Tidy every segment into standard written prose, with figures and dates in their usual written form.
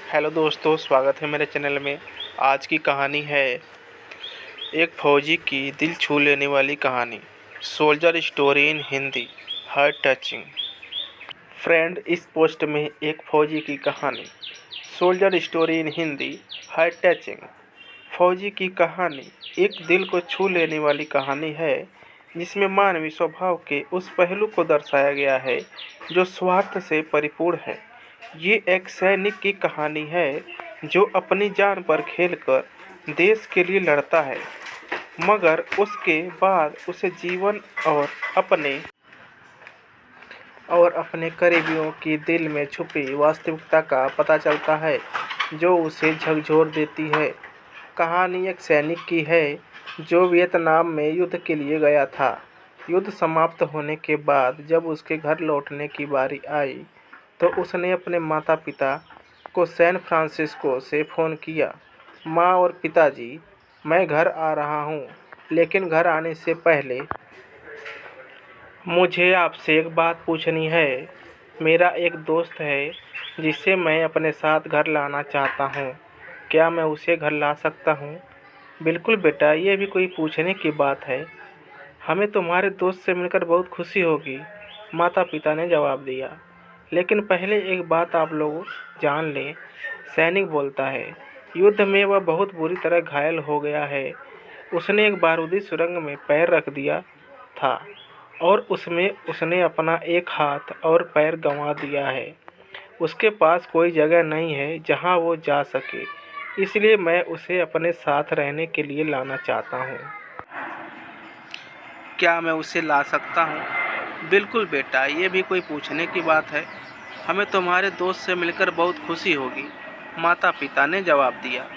Hello दोस्तों, स्वागत है मेरे चैनल में। आज की कहानी है एक फौजी की दिल छू लेने वाली कहानी। Soldier story in Hindi, heart touching. Friend, इस पोस्ट में एक फौजी की कहानी। Soldier story in Hindi, heart touching. फौजी की कहानी एक दिल को छू लेने वाली कहानी है, जिसमें मानवीय स्वभाव के उस पहलू को दर्शाया गया है जो स्वार्थ से परिपूर्ण है। ये एक सैनिक की कहानी है जो अपनी जान पर खेलकर देश के लिए लड़ता है, मगर उसके बाद उसे जीवन और अपने करीबियों की दिल में छुपी वास्तविकता का पता चलता है, जो उसे झकझोर देती है। कहानी एक सैनिक की है जो वियतनाम में युद्ध के लिए गया था। युद्ध समाप्त होने के बाद जब उसके घर लौटने की बारी आई, तो उसने अपने माता-पिता को सैन फ्रांसिस्को से फ़ोन किया। माँ और पिताजी, मैं घर आ रहा हूँ, लेकिन घर आने से पहले मुझे आपसे एक बात पूछनी है। मेरा एक दोस्त है जिसे मैं अपने साथ घर लाना चाहता हूँ। क्या मैं उसे घर ला सकता हूँ? बिल्कुल बेटा, ये भी कोई पूछने की बात है। हमें तुम्हारे दोस्त से मिलकर बहुत खुशी होगी, माता-पिता ने जवाब दिया। लेकिन पहले एक बात आप लोग जान लें, सैनिक बोलता है। युद्ध में वह बहुत बुरी तरह घायल हो गया है। उसने एक बारूदी सुरंग में पैर रख दिया था और उसमें उसने अपना एक हाथ और पैर गंवा दिया है। उसके पास कोई जगह नहीं है जहां वो जा सके, इसलिए मैं उसे अपने साथ रहने के लिए लाना चाहता हूँ। क्या मैं उसे ला सकता हूँ? बिल्कुल बेटा, ये भी कोई पूछने की बात है। हमें तुम्हारे दोस्त से मिलकर बहुत खुशी होगी, माता-पिता ने जवाब दिया।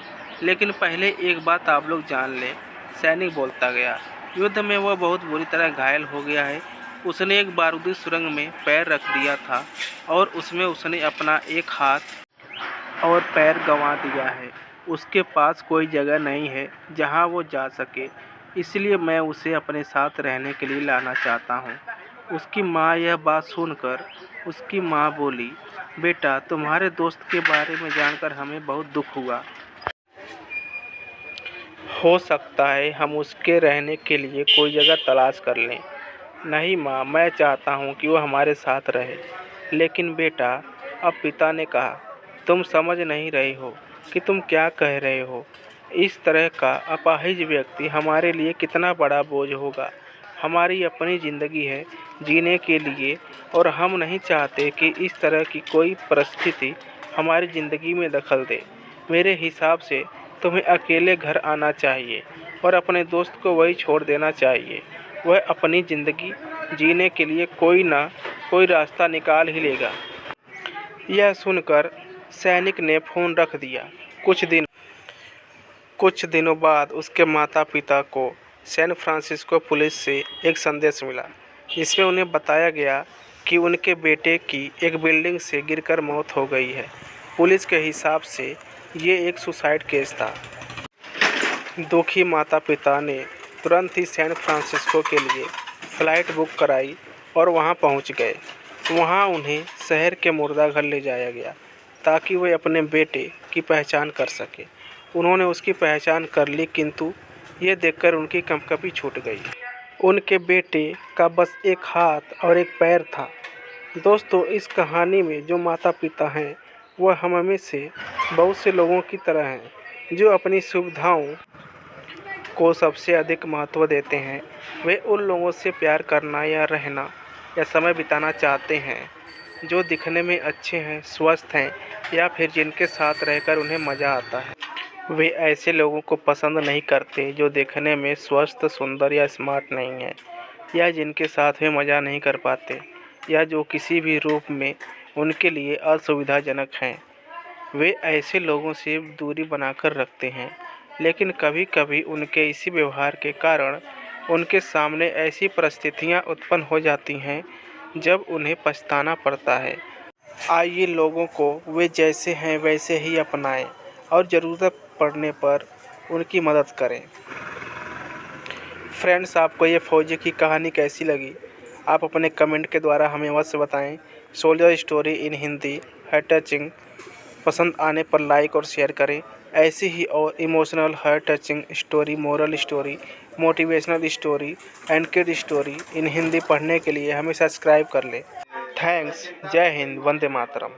लेकिन पहले एक बात आप लोग जान लें, सैनिक बोलता गया। युद्ध में वह बहुत बुरी तरह घायल हो गया है। उसने एक बारूदी सुरंग में पैर रख दिया था और उसमें उसने अपना एक हाथ और पैर गंवा दिया है। उसके पास कोई जगह नहीं है जहां वो जा सके, इसलिए मैं उसे अपने साथ रहने के लिए लाना चाहता हूँ। उसकी माँ यह बात सुनकर उसकी माँ बोली, बेटा, तुम्हारे दोस्त के बारे में जानकर हमें बहुत दुख हुआ। हो सकता है हम उसके रहने के लिए कोई जगह तलाश कर लें। नहीं माँ, मैं चाहता हूँ कि वो हमारे साथ रहे। लेकिन बेटा, अब पिता ने कहा, तुम समझ नहीं रहे हो कि तुम क्या कह रहे हो। इस तरह का अपाहिज व्यक्ति हमारे लिए कितना बड़ा बोझ होगा। हमारी अपनी ज़िंदगी है जीने के लिए, और हम नहीं चाहते कि इस तरह की कोई परिस्थिति हमारी ज़िंदगी में दखल दे। मेरे हिसाब से तुम्हें अकेले घर आना चाहिए और अपने दोस्त को वहीं छोड़ देना चाहिए। वह अपनी ज़िंदगी जीने के लिए कोई ना कोई रास्ता निकाल ही लेगा। यह सुनकर सैनिक ने फ़ोन रख दिया। कुछ दिनों बाद उसके माता-पिता को सैन फ्रांसिस्को पुलिस से एक संदेश मिला, जिसमें उन्हें बताया गया कि उनके बेटे की एक बिल्डिंग से गिरकर मौत हो गई है। पुलिस के हिसाब से ये एक सुसाइड केस था। दुखी माता-पिता ने तुरंत ही सैन फ्रांसिस्को के लिए फ़्लाइट बुक कराई और वहां पहुंच गए। वहां उन्हें शहर के मुर्दाघर ले जाया गया ताकि वे अपने बेटे की पहचान कर सकें। उन्होंने उसकी पहचान कर ली, किंतु ये देखकर उनकी कंपकपी छूट गई। उनके बेटे का बस एक हाथ और एक पैर था। दोस्तों, इस कहानी में जो माता-पिता हैं, वह हम में से बहुत से लोगों की तरह हैं, जो अपनी सुविधाओं को सबसे अधिक महत्व देते हैं। वे उन लोगों से प्यार करना या रहना या समय बिताना चाहते हैं जो दिखने में अच्छे हैं, स्वस्थ हैं, या फिर जिनके साथ रहकर उन्हें मज़ा आता है। वे ऐसे लोगों को पसंद नहीं करते जो दिखने में स्वस्थ, सुंदर या स्मार्ट नहीं हैं, या जिनके साथ वे मज़ा नहीं कर पाते, या जो किसी भी रूप में उनके लिए असुविधाजनक हैं। वे ऐसे लोगों से दूरी बनाकर रखते हैं, लेकिन कभी-कभी उनके इसी व्यवहार के कारण उनके सामने ऐसी परिस्थितियां उत्पन्न हो जाती हैं जब उन्हें पछताना पड़ता है। आइए लोगों को वे जैसे हैं वैसे ही अपनाएं और ज़रूरत पड़ने पर उनकी मदद करें। फ्रेंड्स, आपको ये फौजी की कहानी कैसी लगी? आप अपने कमेंट के द्वारा हमें अवश्य बताएं। Soldier story in Hindi, heart touching. पसंद आने पर लाइक और शेयर करें। ऐसी ही और emotional, heart touching story, moral story, motivational story and kid story in Hindi पढ़ने के लिए हमें सब्सक्राइब कर लें। थैंक्स। जय हिंद। वंदे मातरम।